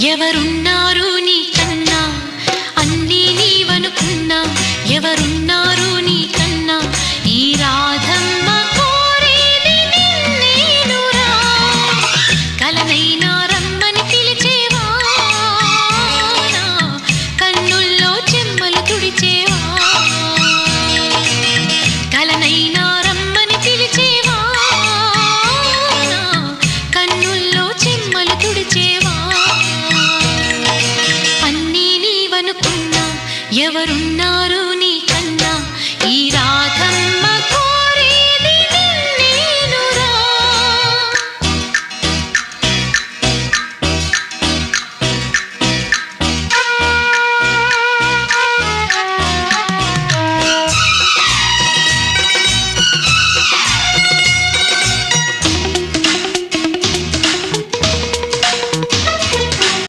ఎవరున్నారు నీకన్నా అన్నీ నీవనుకున్నా ఎవరున్నారు నీకన్నా ఈ రాధమ్మ కోరేది నిన్నేనురా కలనైనా రమ్మని పిలిచేవా కన్నుల్లో చెమ్మలు తుడిచేవా కలనైనా రమ్మని పిలిచేవా కన్నుల్లో చెమ్మలు తుడిచేవా ఎవరున్నారు